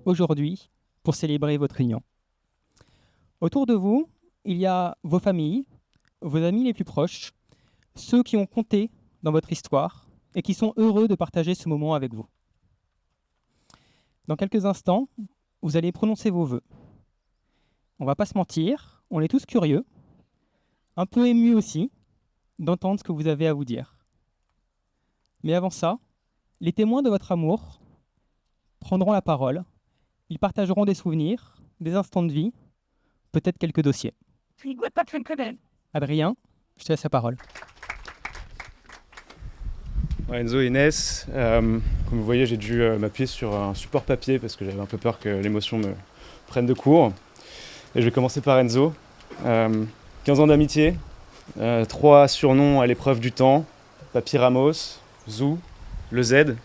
aujourd'hui pour célébrer votre union. Autour de vous, il y a vos familles, vos amis les plus proches, ceux qui ont compté dans votre histoire et qui sont heureux de partager ce moment avec vous. Dans quelques instants, vous allez prononcer vos vœux. On ne va pas se mentir, on est tous curieux, un peu émus aussi, d'entendre ce que vous avez à vous dire. Mais avant ça, les témoins de votre amour prendront la parole. Ils partageront des souvenirs, des instants de vie, peut-être quelques dossiers. Adrien, je te laisse la parole. Enzo et Inès, comme vous voyez, j'ai dû m'appuyer sur un support papier parce que j'avais un peu peur que l'émotion me prenne de court. Et je vais commencer par Enzo. 15 ans d'amitié, 3 surnoms à l'épreuve du temps, Papy Ramos, Zou, le Z.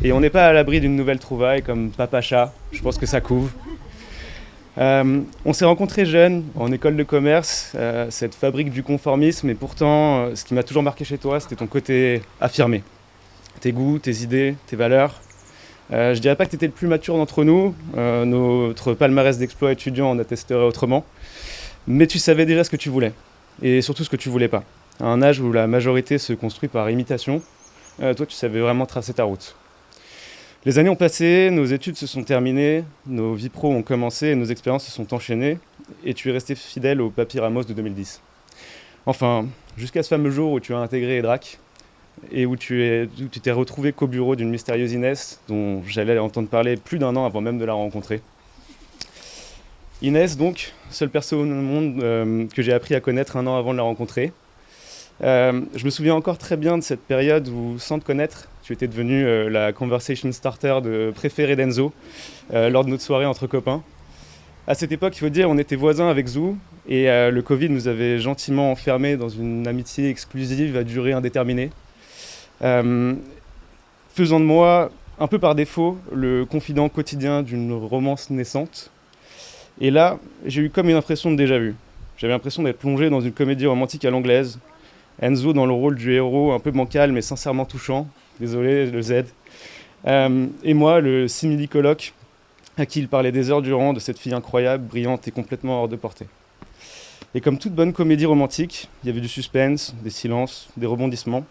Et on n'est pas à l'abri d'une nouvelle trouvaille comme Papa Chat, je pense que ça couvre. On s'est rencontrés jeunes en école de commerce, cette fabrique du conformisme, et pourtant, ce qui m'a toujours marqué chez toi, c'était ton côté affirmé. Tes goûts, tes idées, tes valeurs. Je dirais pas que tu étais le plus mature d'entre nous, notre palmarès d'exploits étudiants en attesterait autrement, mais tu savais déjà ce que tu voulais, et surtout ce que tu voulais pas. À un âge où la majorité se construit par imitation, toi tu savais vraiment tracer ta route. Les années ont passé, nos études se sont terminées, nos vies pro ont commencé et nos expériences se sont enchaînées, et tu es resté fidèle au Papy Ramos de 2010. Enfin, jusqu'à ce fameux jour où tu as intégré EDRAC, et où tu t'es retrouvé qu'au bureau d'une mystérieuse Inès, dont j'allais entendre parler plus d'1 an avant même de la rencontrer. Inès, donc, seule personne au monde que j'ai appris à connaître 1 an avant de la rencontrer. Je me souviens encore très bien de cette période où, sans te connaître, tu étais devenue la conversation starter préférée d'Enzo lors de notre soirée entre copains. À cette époque, il faut dire, on était voisins avec Zou et le Covid nous avait gentiment enfermés dans une amitié exclusive à durée indéterminée. Faisant de moi, un peu par défaut, le confident quotidien d'une romance naissante. Et là, j'ai eu comme une impression de déjà-vu. J'avais l'impression d'être plongé dans une comédie romantique à l'anglaise. Enzo dans le rôle du héros, un peu bancal mais sincèrement touchant. Désolé, le Z. Et moi, le simili-coloc, à qui il parlait des heures durant de cette fille incroyable, brillante et complètement hors de portée. Et comme toute bonne comédie romantique, il y avait du suspense, des silences, des rebondissements.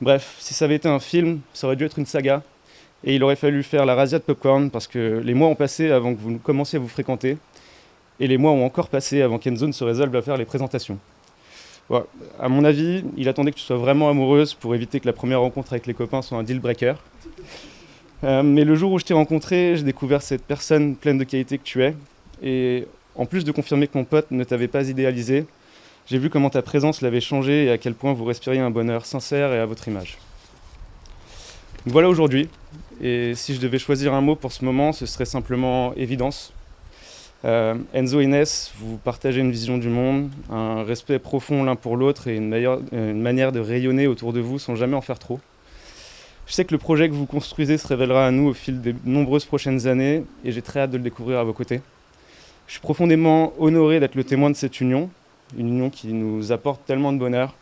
Bref, si ça avait été un film, ça aurait dû être une saga. Et il aurait fallu faire la razzia de popcorn parce que les mois ont passé avant que vous commenciez à vous fréquenter. Et les mois ont encore passé avant qu'Enzo ne se résolve à faire les présentations. Bon, à mon avis, il attendait que tu sois vraiment amoureuse pour éviter que la première rencontre avec les copains soit un deal breaker. Mais le jour où je t'ai rencontré, j'ai découvert cette personne pleine de qualité que tu es. Et en plus de confirmer que mon pote ne t'avait pas idéalisé, j'ai vu comment ta présence l'avait changé et à quel point vous respiriez un bonheur sincère et à votre image. Donc voilà aujourd'hui. Et si je devais choisir un mot pour ce moment, ce serait simplement évidence. Enzo et Inès, vous partagez une vision du monde, un respect profond l'un pour l'autre et une manière de rayonner autour de vous sans jamais en faire trop. Je sais que le projet que vous construisez se révélera à nous au fil des nombreuses prochaines années et j'ai très hâte de le découvrir à vos côtés. Je suis profondément honoré d'être le témoin de cette union, une union qui nous apporte tellement de bonheur.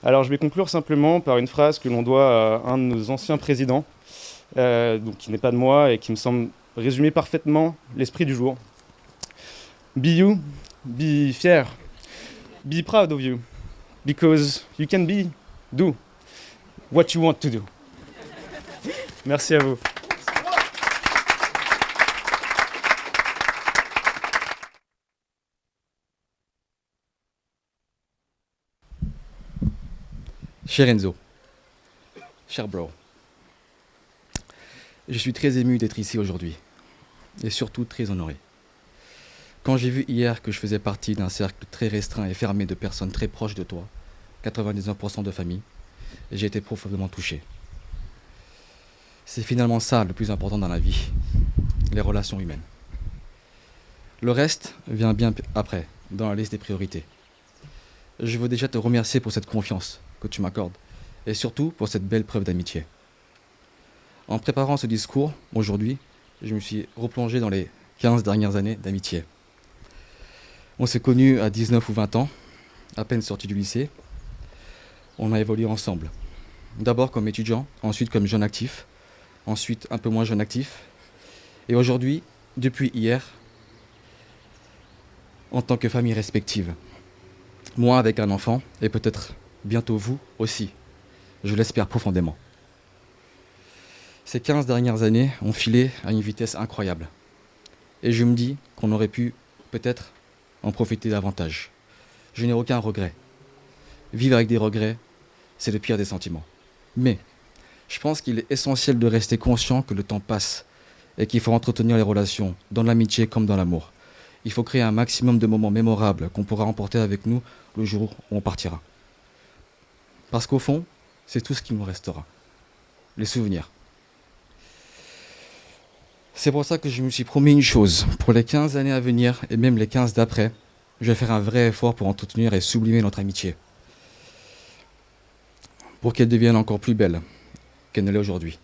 Alors je vais conclure simplement par une phrase que l'on doit à un de nos anciens présidents, donc qui n'est pas de moi et qui me semble résumer parfaitement l'esprit du jour. Be you, be fier, be proud of you, because you can do what you want to do. Merci à vous. Cher Enzo, cher bro, je suis très ému d'être ici aujourd'hui et surtout très honoré. Quand j'ai vu hier que je faisais partie d'un cercle très restreint et fermé de personnes très proches de toi, 99% de famille, j'ai été profondément touché. C'est finalement ça le plus important dans la vie, les relations humaines. Le reste vient bien après, dans la liste des priorités. Je veux déjà te remercier pour cette confiance que tu m'accordes et surtout pour cette belle preuve d'amitié. En préparant ce discours, aujourd'hui, je me suis replongé dans les 15 dernières années d'amitié. On s'est connus à 19 ou 20 ans, à peine sortis du lycée. On a évolué ensemble. D'abord comme étudiant, ensuite comme jeune actif, ensuite un peu moins jeune actif, Et aujourd'hui, depuis hier, en tant que famille respective, moi avec un enfant, et peut-être bientôt vous aussi, je l'espère profondément. Ces 15 dernières années ont filé à une vitesse incroyable. Et je me dis qu'on aurait pu peut-être en profiter davantage. Je n'ai aucun regret. Vivre avec des regrets, c'est le pire des sentiments. Mais je pense qu'il est essentiel de rester conscient que le temps passe et qu'il faut entretenir les relations, dans l'amitié comme dans l'amour. Il faut créer un maximum de moments mémorables qu'on pourra emporter avec nous le jour où on partira. Parce qu'au fond, c'est tout ce qui nous restera. Les souvenirs. C'est pour ça que je me suis promis une chose. Pour les 15 années à venir, et même les 15 d'après, je vais faire un vrai effort pour entretenir et sublimer notre amitié. Pour qu'elle devienne encore plus belle qu'elle ne l'est aujourd'hui.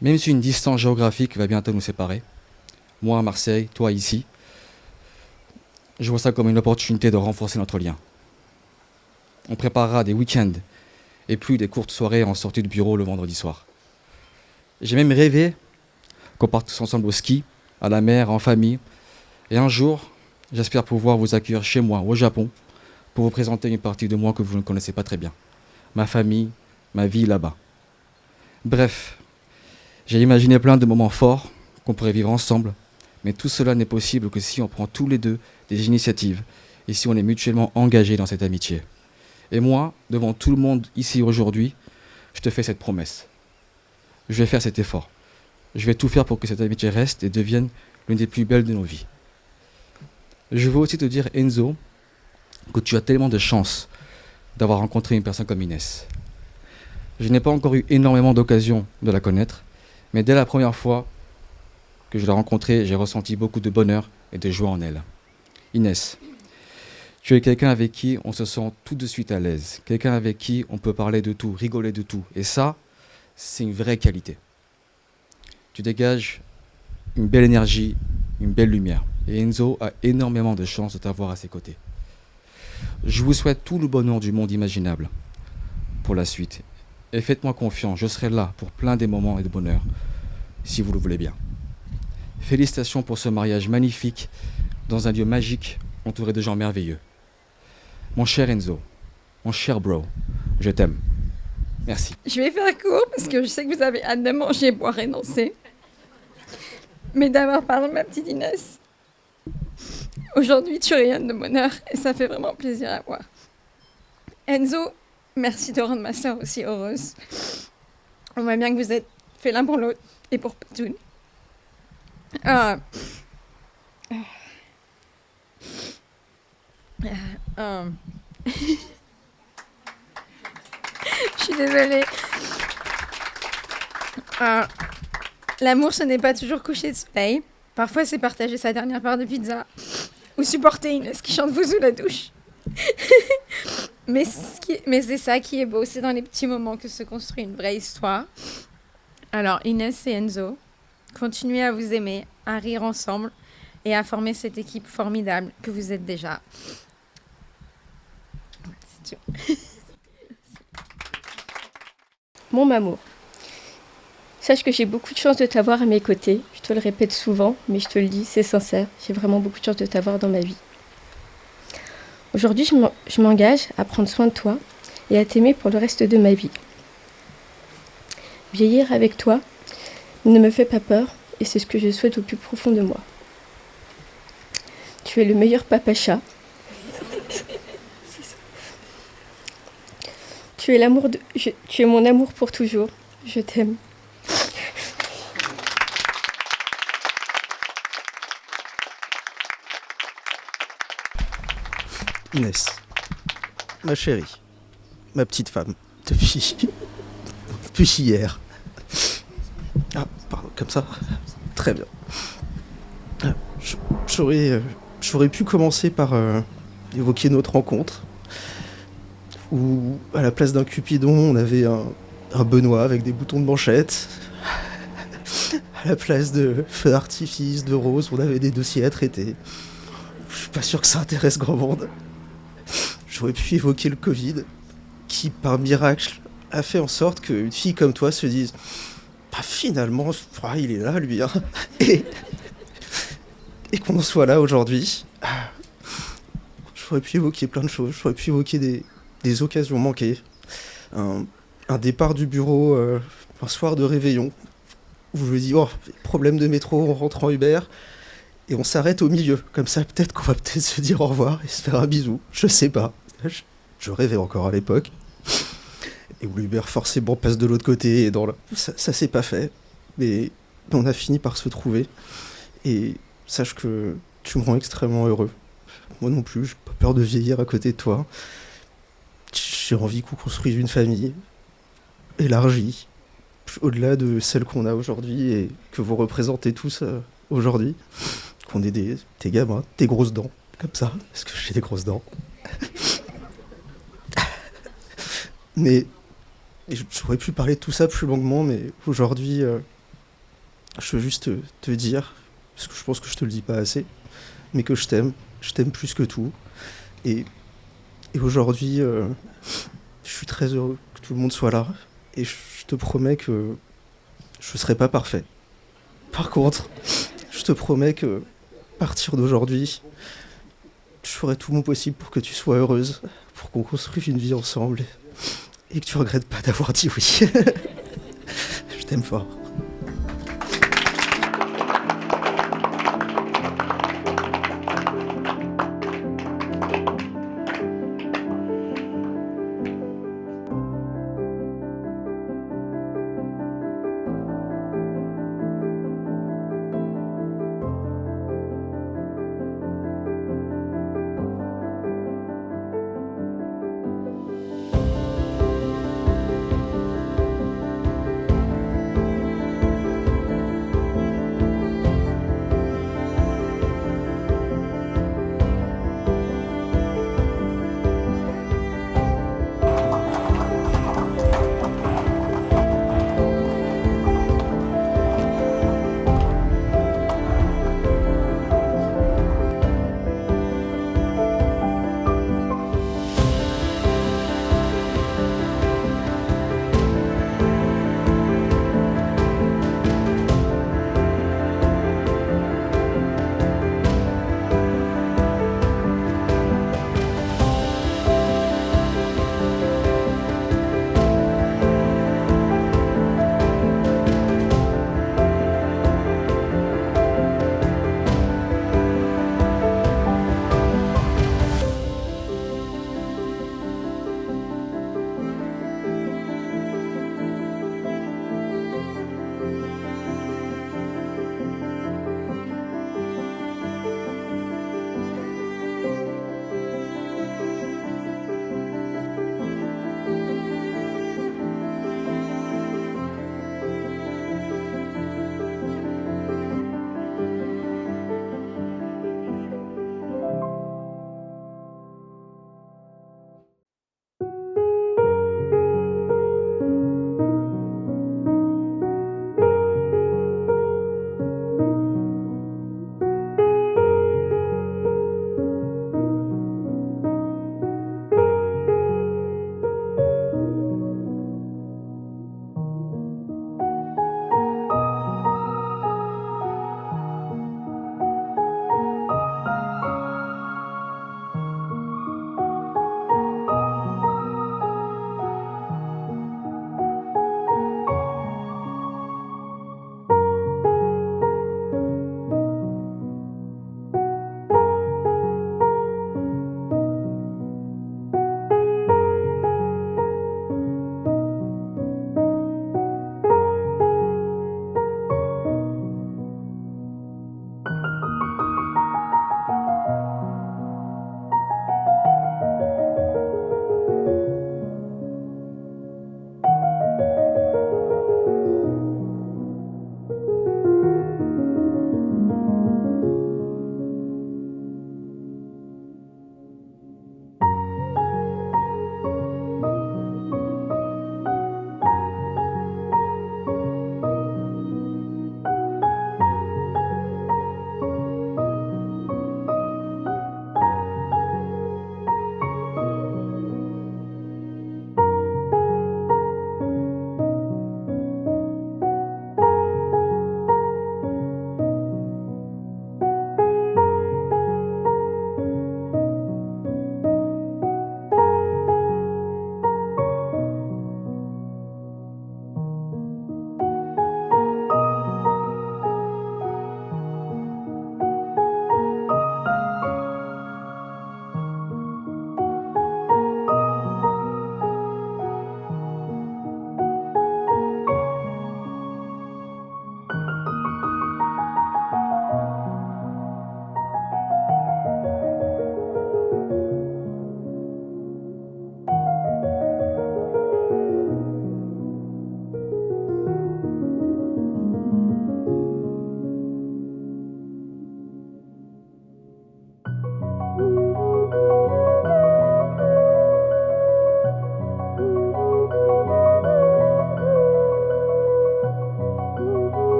Même si une distance géographique va bientôt nous séparer, moi à Marseille, toi ici, je vois ça comme une opportunité de renforcer notre lien. On préparera des week-ends et plus des courtes soirées en sortie de bureau le vendredi soir. J'ai même rêvé qu'on parte tous ensemble au ski, à la mer, en famille. Et un jour, j'espère pouvoir vous accueillir chez moi, au Japon, pour vous présenter une partie de moi que vous ne connaissez pas très bien. Ma famille, ma vie là-bas. Bref, j'ai imaginé plein de moments forts qu'on pourrait vivre ensemble, mais tout cela n'est possible que si on prend tous les deux des initiatives et si on est mutuellement engagés dans cette amitié. Et moi, devant tout le monde ici aujourd'hui, je te fais cette promesse. Je vais faire cet effort. Je vais tout faire pour que cette amitié reste et devienne l'une des plus belles de nos vies. Je veux aussi te dire, Enzo, que tu as tellement de chance d'avoir rencontré une personne comme Inès. Je n'ai pas encore eu énormément d'occasions de la connaître, mais dès la première fois que je l'ai rencontrée, j'ai ressenti beaucoup de bonheur et de joie en elle. Inès, tu es quelqu'un avec qui on se sent tout de suite à l'aise, quelqu'un avec qui on peut parler de tout, rigoler de tout, et ça, c'est une vraie qualité. Tu dégages une belle énergie, une belle lumière. Et Enzo a énormément de chance de t'avoir à ses côtés. Je vous souhaite tout le bonheur du monde imaginable pour la suite. Et faites-moi confiance, je serai là pour plein des moments et de bonheur, si vous le voulez bien. Félicitations pour ce mariage magnifique, dans un lieu magique, entouré de gens merveilleux. Mon cher Enzo, mon cher bro, je t'aime. Merci. Je vais faire court parce que je sais que vous avez hâte de manger, boire et danser. Mais d'abord, pardon, ma petite Inès. Aujourd'hui, tu rayonnes de bonheur et ça fait vraiment plaisir à voir. Enzo, merci de rendre ma soeur aussi heureuse. On voit bien que vous êtes fait l'un pour l'autre et pour tout. Je suis désolée. L'amour, ce n'est pas toujours coucher de soleil. Parfois, c'est partager sa dernière part de pizza ou supporter Inès qui chante vous sous la douche. mais c'est ça qui est beau. C'est dans les petits moments que se construit une vraie histoire. Alors, Inès et Enzo, continuez à vous aimer, à rire ensemble et à former cette équipe formidable que vous êtes déjà. C'est tout. Mon Mamour, sache que j'ai beaucoup de chance de t'avoir à mes côtés. Je te le répète souvent, mais je te le dis, c'est sincère. J'ai vraiment beaucoup de chance de t'avoir dans ma vie. Aujourd'hui, je m'engage à prendre soin de toi et à t'aimer pour le reste de ma vie. Vieillir avec toi ne me fait pas peur et c'est ce que je souhaite au plus profond de moi. Tu es le meilleur papa-chat. Tu es mon amour pour toujours. Je t'aime. Inès, ma chérie, ma petite femme, depuis hier. Ah, pardon, comme ça. Très bien. J'aurais pu commencer par évoquer notre rencontre, où à la place d'un Cupidon, on avait un Benoît avec des boutons de manchette. À la place de feux d'artifice, de roses, on avait des dossiers à traiter. Je suis pas sûr que ça intéresse grand monde. J'aurais pu évoquer le Covid, qui par miracle a fait en sorte qu'une fille comme toi se dise bah, finalement, il est là, lui. Hein. Et, et qu'on en soit là aujourd'hui. J'aurais pu évoquer plein de choses. J'aurais pu évoquer des occasions manquées. Un départ du bureau un soir de réveillon où je me dis, oh, problème de métro, on rentre en Uber. Et on s'arrête au milieu. Comme ça, peut-être qu'on va peut-être se dire au revoir et se faire un bisou. Je sais pas. Je rêvais encore à l'époque. Et où l'Uber forcément passe de l'autre côté. Et ça s'est pas fait. Mais on a fini par se trouver. Et sache que tu me rends extrêmement heureux. Moi non plus, j'ai pas peur de vieillir à côté de toi. J'ai envie qu'on construise une famille élargie, au-delà de celle qu'on a aujourd'hui et que vous représentez tous aujourd'hui. Qu'on ait des gamins, des grosses dents, comme ça, parce que j'ai des grosses dents. Mais j'aurais pu parler de tout ça plus longuement, mais aujourd'hui, je veux juste te dire, parce que je pense que je te le dis pas assez, mais que je t'aime plus que tout. Et aujourd'hui, je suis très heureux que tout le monde soit là, et je te promets que je serai pas parfait. Par contre, je te promets que à partir d'aujourd'hui, je ferai tout mon possible pour que tu sois heureuse, pour qu'on construise une vie ensemble et que tu regrettes pas d'avoir dit oui. Je t'aime fort.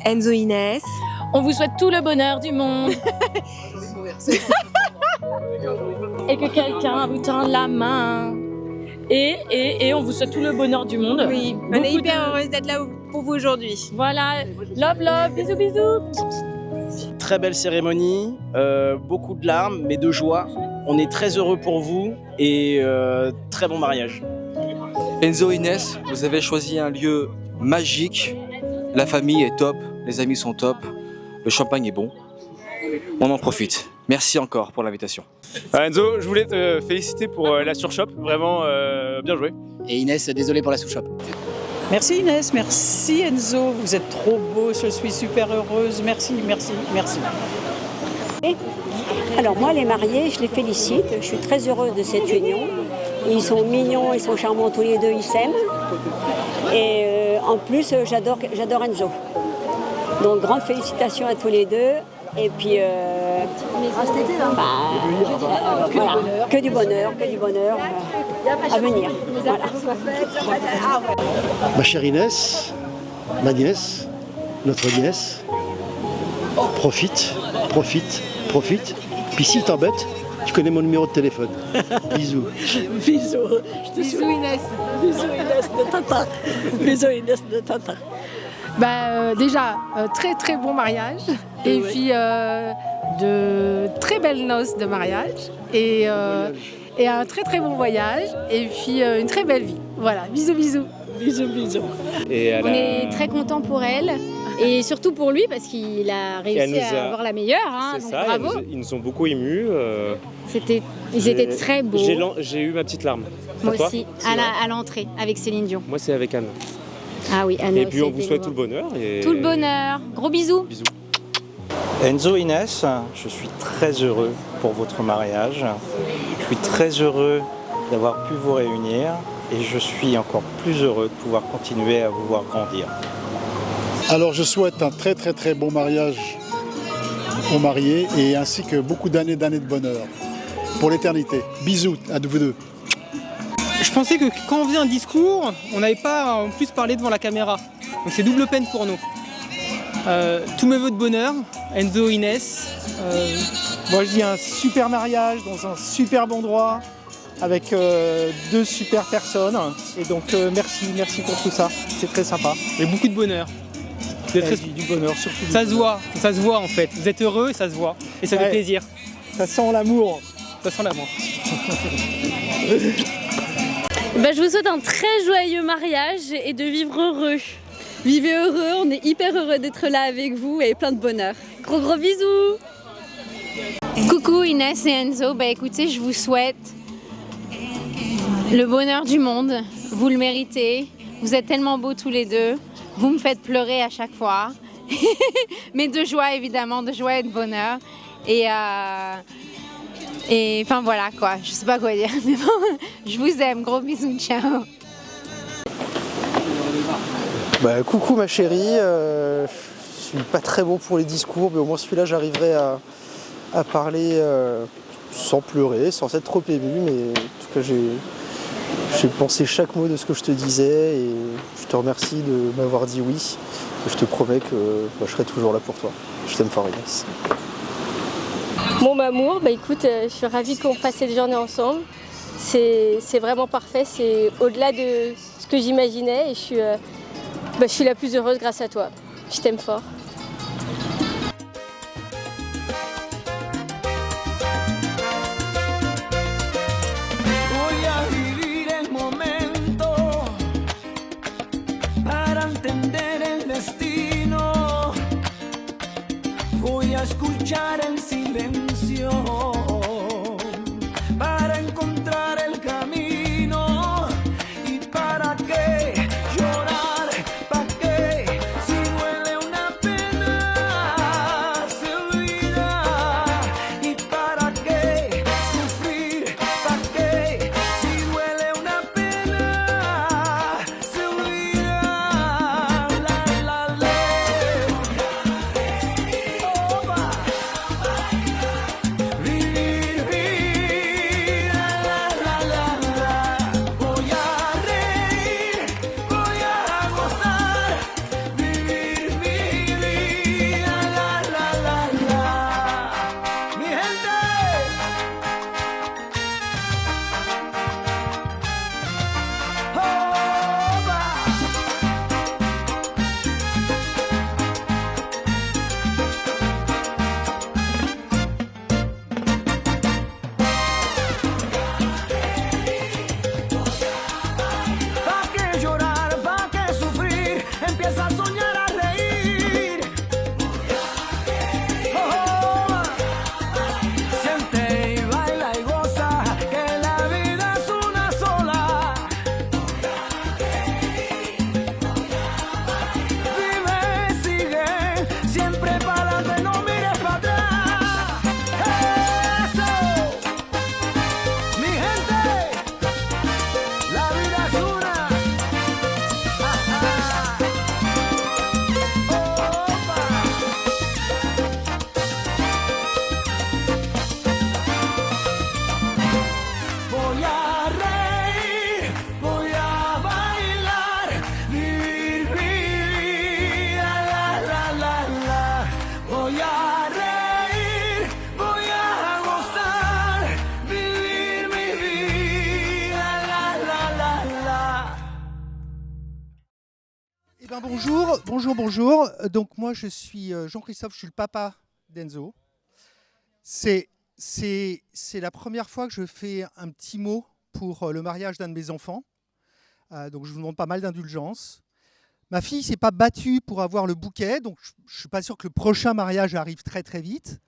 Enzo Inès. On vous souhaite tout le bonheur du monde. Et que quelqu'un vous tende la main. Et on vous souhaite tout le bonheur du monde. Oui, on est hyper heureuse d'être là pour vous aujourd'hui. Voilà, love, love, bisous, bisous. Très belle cérémonie, beaucoup de larmes, mais de joie. On est très heureux pour vous et très bon mariage. Enzo Inès, vous avez choisi un lieu magique. La famille est top, les amis sont top, le champagne est bon. On en profite. Merci encore pour l'invitation. Enzo, je voulais te féliciter pour la surshop, vraiment bien joué. Et Inès, désolé pour la sous-shop. Merci Inès, merci Enzo, vous êtes trop beau, je suis super heureuse, merci, merci, merci. Alors moi les mariés, je les félicite, je suis très heureuse de cette union. Ils sont mignons, ils sont charmants tous les deux, ils s'aiment. Et en plus j'adore Enzo. Donc grande félicitations à tous les deux. Et puis voilà, que du bonheur à venir. Voilà. Ma chère Inès, ma nièce, notre nièce, profite. Puis s'il t'embête, tu connais mon numéro de téléphone. Bisous. Bisous. Bisous Inès. Bisous Inès de Tata. Bisous Inès de Tata. Déjà, très très bon mariage. Et puis de très belles noces de mariage. Et un très très bon voyage. Et puis une très belle vie. Voilà, bisous bisous. Bisous bisous. On est très contents pour elle. Et surtout pour lui, parce qu'il a réussi à avoir la meilleure. Hein, donc ça, bravo. ils nous ont beaucoup émus. Ils étaient très beaux. J'ai eu ma petite larme. Moi aussi, à l'entrée, avec Céline Dion. Moi, c'est avec Anne. Ah oui, Anne. Et puis on vous souhaite tout le bonheur. Tout le bonheur. Gros bisous. Bisous. Enzo Inès, je suis très heureux pour votre mariage. Je suis très heureux d'avoir pu vous réunir et je suis encore plus heureux de pouvoir continuer à vous voir grandir. Alors je souhaite un très très très bon mariage aux mariés et ainsi que beaucoup d'années de bonheur pour l'éternité. Bisous à vous deux. Je pensais que quand on faisait un discours, on n'avait pas en plus parlé devant la caméra. Donc c'est double peine pour nous. Tous mes vœux de bonheur, Enzo, Inès. Moi je dis un super mariage dans un superbe endroit avec deux super personnes. Et donc merci pour tout ça, c'est très sympa. Et beaucoup de bonheur. Du bonheur surtout. Ça se voit en fait. Vous êtes heureux et ça se voit. Et ça fait plaisir. Ça sent l'amour. Ça sent l'amour. Je vous souhaite un très joyeux mariage et de vivre heureux. Vivez heureux, on est hyper heureux d'être là avec vous et plein de bonheur. Gros bisous. Coucou Inès et Enzo, écoutez, je vous souhaite le bonheur du monde. Vous le méritez. Vous êtes tellement beaux tous les deux. Vous me faites pleurer à chaque fois. Mais de joie évidemment, de joie et de bonheur. Et enfin voilà quoi, je sais pas quoi dire. Mais bon, je vous aime, gros bisous, ciao. Coucou ma chérie, je suis pas très bon pour les discours, mais au moins celui-là j'arriverai à parler sans pleurer, sans être trop ému, mais en tout cas j'ai pensé chaque mot de ce que je te disais et je te remercie de m'avoir dit oui. Et je te promets que je serai toujours là pour toi. Je t'aime fort Inès. Mon amour, écoute, je suis ravie qu'on passe cette journée ensemble. C'est vraiment parfait, c'est au-delà de ce que j'imaginais et je suis la plus heureuse grâce à toi. Je t'aime fort. Escuchar el silencio para encontrar el camino y para qué llorar, para qué si duele una pena. ben bonjour, bonjour, bonjour. Donc moi je suis Jean-Christophe, je suis le papa d'Enzo. C'est la première fois que je fais un petit mot pour le mariage d'un de mes enfants. Donc je vous demande pas mal d'indulgence. Ma fille s'est pas battue pour avoir le bouquet, donc je suis pas sûr que le prochain mariage arrive très très vite.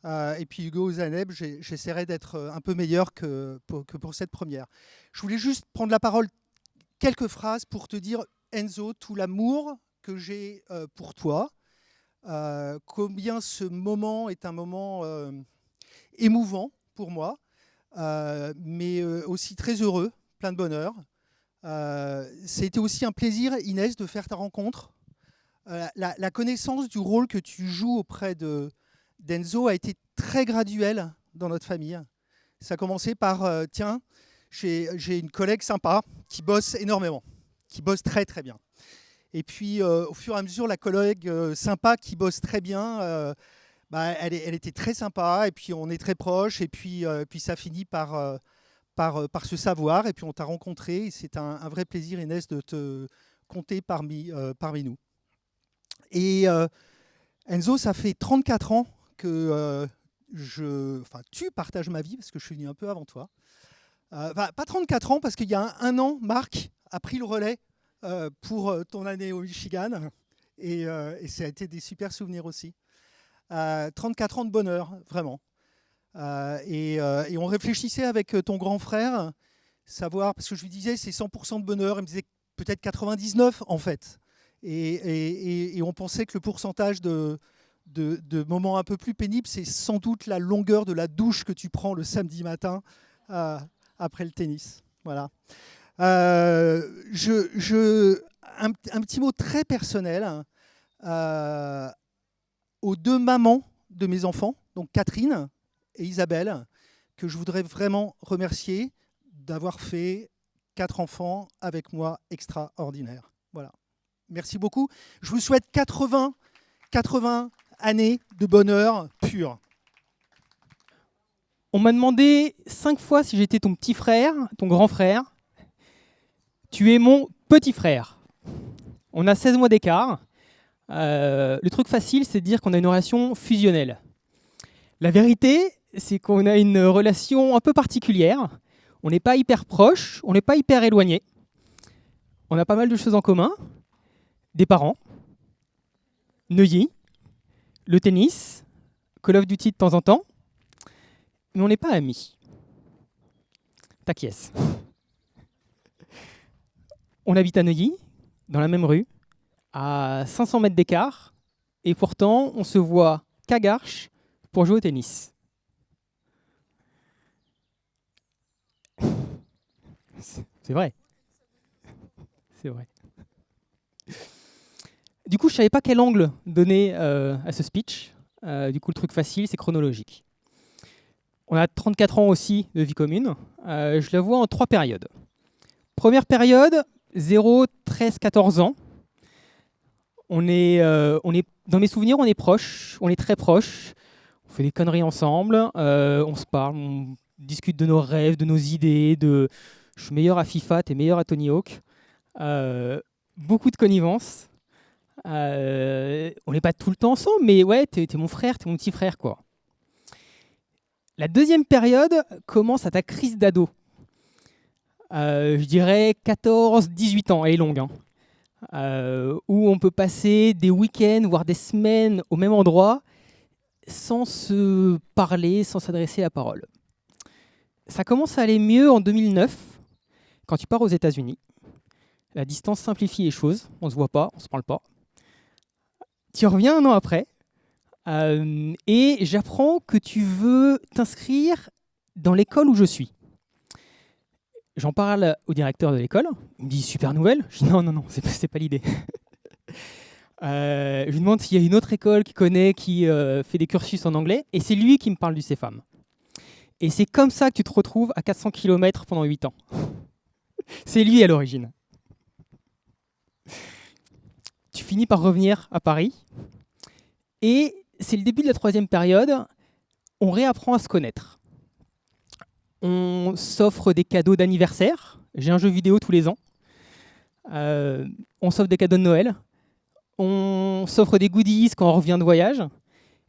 Et puis Hugo Zaneb, j'essaierai d'être un peu meilleur que pour cette première. Je voulais juste prendre la parole quelques phrases pour te dire, Enzo, tout l'amour que j'ai pour toi, combien ce moment est un moment émouvant pour moi, mais aussi très heureux, plein de bonheur. C'était aussi un plaisir, Inès, de faire ta rencontre. La connaissance du rôle que tu joues auprès d'Enzo a été très graduelle dans notre famille. Ça a commencé par, tiens, j'ai une collègue sympa qui bosse énormément, qui bosse très très bien. Et puis au fur et à mesure, la collègue sympa qui bosse très bien, elle était très sympa, et puis on est très proches, et puis ça finit par se savoir, et puis on t'a rencontré, et c'est un vrai plaisir, Inès, de te compter parmi nous. Et Enzo, ça fait 34 ans que tu partages ma vie, parce que je suis venu un peu avant toi. Pas 34 ans, parce qu'il y a un an, Marc a pris le relais pour ton année au Michigan, et ça a été des super souvenirs aussi. 34 ans de bonheur, vraiment. Et on réfléchissait avec ton grand frère, savoir, parce que je lui disais c'est 100% de bonheur, il me disait peut-être 99 en fait. Et on pensait que le pourcentage de moments un peu plus pénibles, c'est sans doute la longueur de la douche que tu prends le samedi matin après le tennis. Voilà. Un petit mot très personnel aux deux mamans de mes enfants, donc Catherine et Isabelle, que je voudrais vraiment remercier d'avoir fait 4 enfants avec moi extraordinaires. Voilà. Merci beaucoup. Je vous souhaite 80 années de bonheur pur. On m'a demandé 5 fois si j'étais ton petit frère, ton grand frère. Tu es mon petit frère. On a 16 mois d'écart. Le truc facile, c'est de dire qu'on a une relation fusionnelle. La vérité, c'est qu'on a une relation un peu particulière. On n'est pas hyper proche, on n'est pas hyper éloigné. On a pas mal de choses en commun. Des parents, Neuilly, le tennis, Call of Duty de temps en temps. Mais on n'est pas amis. T'inquiète. On habite à Neuilly, dans la même rue, à 500 mètres d'écart, et pourtant on se voit qu'à Garches pour jouer au tennis. C'est vrai. C'est vrai. Du coup, je ne savais pas quel angle donner à ce speech. Du coup, le truc facile, c'est chronologique. On a 34 ans aussi de vie commune. Je la vois en 3 périodes. Première période, 0, 13, 14 ans. On est, dans mes souvenirs, on est proches, on est très proches. On fait des conneries ensemble, on se parle, on discute de nos rêves, de nos idées. Je suis meilleur à FIFA, t'es meilleur à Tony Hawk. Beaucoup de connivence. On n'est pas tout le temps ensemble, mais ouais, t'es mon frère, t'es mon petit frère, quoi. La deuxième période commence à ta crise d'ado. Je dirais 14-18 ans, elle est longue, hein. Où on peut passer des week-ends, voire des semaines au même endroit, sans se parler, sans s'adresser la parole. Ça commence à aller mieux en 2009, quand tu pars aux États-Unis. La distance simplifie les choses, on ne se voit pas, on ne se parle pas. Tu reviens 1 an après, et j'apprends que tu veux t'inscrire dans l'école où je suis. J'en parle au directeur de l'école, il me dit « super nouvelle ». Je dis « non, c'est pas l'idée ». Je lui demande s'il y a une autre école qu'il connaît qui fait des cursus en anglais, et c'est lui qui me parle du CFAM. Et c'est comme ça que tu te retrouves à 400 km pendant 8 ans. C'est lui à l'origine. Tu finis par revenir à Paris, et c'est le début de la 3e période, on réapprend à se connaître. On s'offre des cadeaux d'anniversaire, j'ai un jeu vidéo tous les ans. On s'offre des cadeaux de Noël. On s'offre des goodies quand on revient de voyage.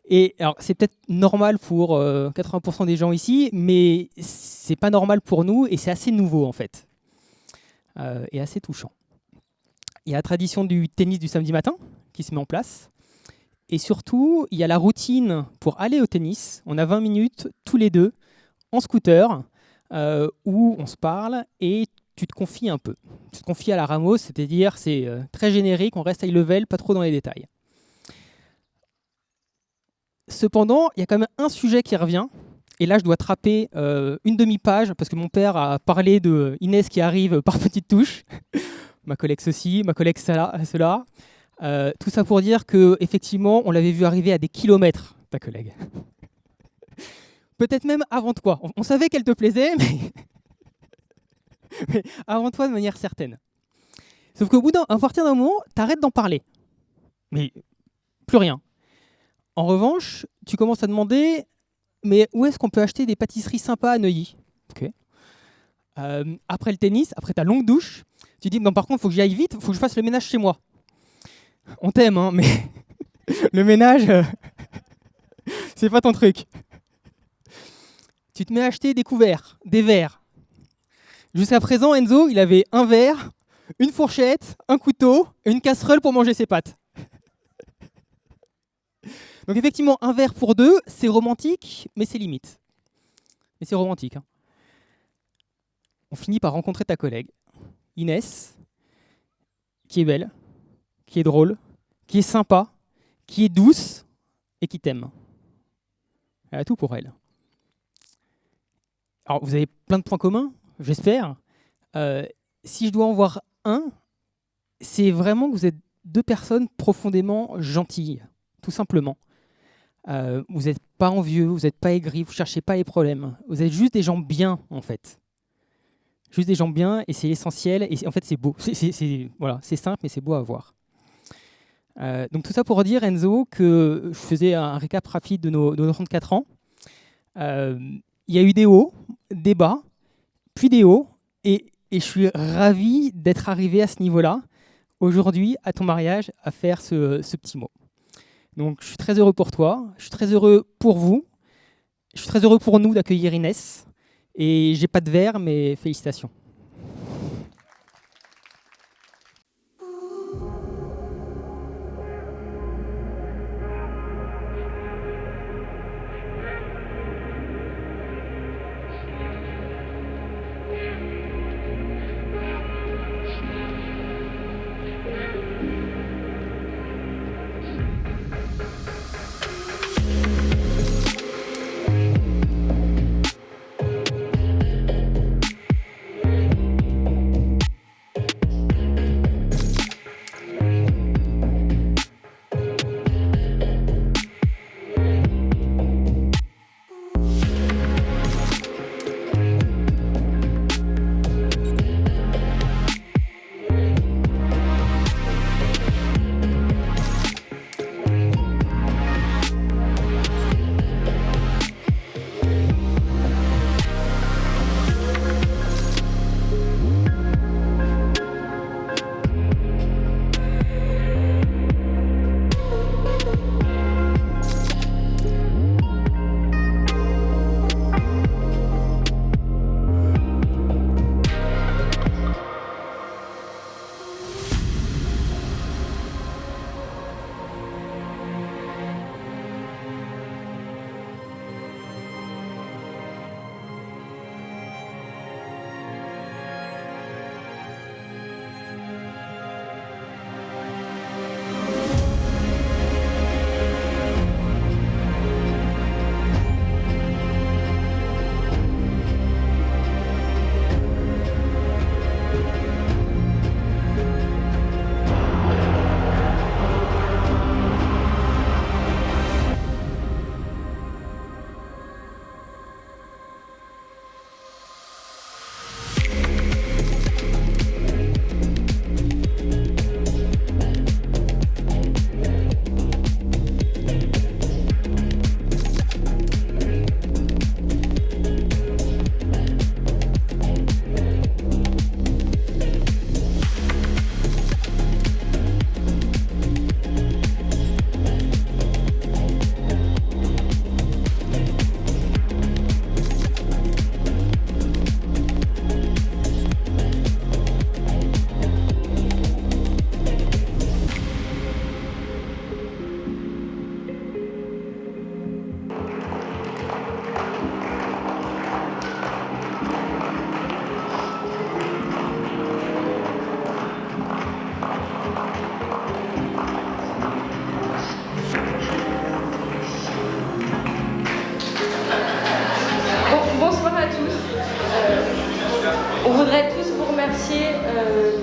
Et alors, c'est peut-être normal pour 80% des gens ici, mais c'est pas normal pour nous et c'est assez nouveau en fait. Et assez touchant. Il y a la tradition du tennis du samedi matin qui se met en place. Et surtout, il y a la routine pour aller au tennis. On a 20 minutes tous les deux en scooter où on se parle et tu te confies un peu. Tu te confies à la Ramos, c'est-à-dire c'est très générique, on reste high level, pas trop dans les détails. Cependant, il y a quand même un sujet qui revient. Et là, je dois attraper une demi-page parce que mon père a parlé de Inès qui arrive par petites touches. Ma collègue ceci, ma collègue cela. Tout ça pour dire qu'effectivement, on l'avait vu arriver à des kilomètres, ta collègue. Peut-être même avant toi. On savait qu'elle te plaisait, mais avant toi de manière certaine. Sauf qu'au bout à partir d'un moment, t'arrêtes d'en parler. Mais plus rien. En revanche, tu commences à demander, mais où est-ce qu'on peut acheter des pâtisseries sympas à Neuilly? Okay. Après le tennis, après ta longue douche, tu dis, non, par contre, il faut que j'y aille vite, il faut que je fasse le ménage chez moi. On t'aime, hein, mais le ménage, c'est pas ton truc. Tu te mets à acheter des couverts, des verres. Jusqu'à présent, Enzo, il avait un verre, une fourchette, un couteau et une casserole pour manger ses pâtes. Donc effectivement, un verre pour deux, c'est romantique, mais c'est limite. Mais c'est romantique. Hein. On finit par rencontrer ta collègue, Inès, qui est belle, qui est drôle, qui est sympa, qui est douce et qui t'aime. Elle a tout pour elle. Alors, vous avez plein de points communs, j'espère. Si je dois en voir un, c'est vraiment que vous êtes deux personnes profondément gentilles, tout simplement. Vous n'êtes pas envieux, vous n'êtes pas aigris, vous ne cherchez pas les problèmes. Vous êtes juste des gens bien, en fait. Juste des gens bien, et c'est l'essentiel. Et en fait, c'est beau. Voilà, c'est simple, mais c'est beau à voir. Donc tout ça pour dire, Enzo, que je faisais un récap rapide de nos 34 ans. Il y a eu des hauts, des bas, puis des hauts, et je suis ravi d'être arrivé à ce niveau-là, aujourd'hui, à ton mariage, à faire ce petit mot. Donc je suis très heureux pour toi, je suis très heureux pour vous, je suis très heureux pour nous d'accueillir Inès, et j'ai pas de verre, mais félicitations. On voudrait tous vous remercier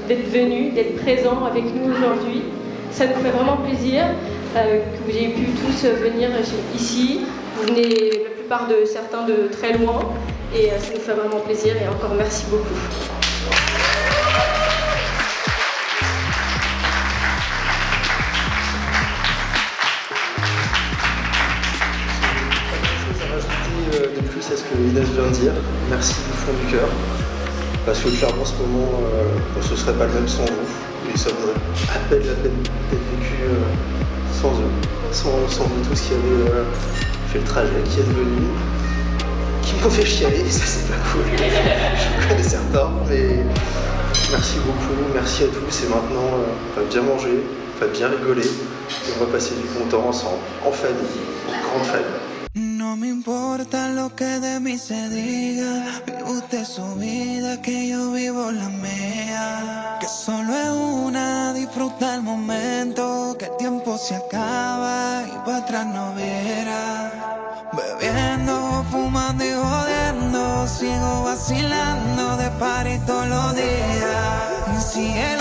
d'être venus, d'être présents avec nous aujourd'hui. Ça nous fait vraiment plaisir que vous ayez pu tous venir ici. Vous venez, la plupart de certains, de très loin. Et ça nous fait vraiment plaisir et encore merci beaucoup. De plus à ce que Inès vient de dire, merci du fond du cœur, parce que clairement ce moment, ce serait pas le même sans vous, et ça vaudrait à peine la peine d'être vécu sans eux, sans vous tous qui avez fait le trajet, qui êtes venus, qui m'ont fait chialer, ça c'est pas cool, je connais certains, mais merci beaucoup, merci à tous, et maintenant on va bien manger, on va bien rigoler, et on va passer du bon temps ensemble, en famille, en grande famille. No me importa lo que de mí se diga, vive usted su vida, que yo vivo la mía. Que solo es una, disfruta el momento, que el tiempo se acaba y para atrás no verá. Bebiendo, fumando y jodiendo, sigo vacilando de party todos los días. Cielo.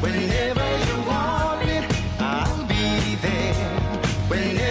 Whenever you want me, I'll be there. Whenever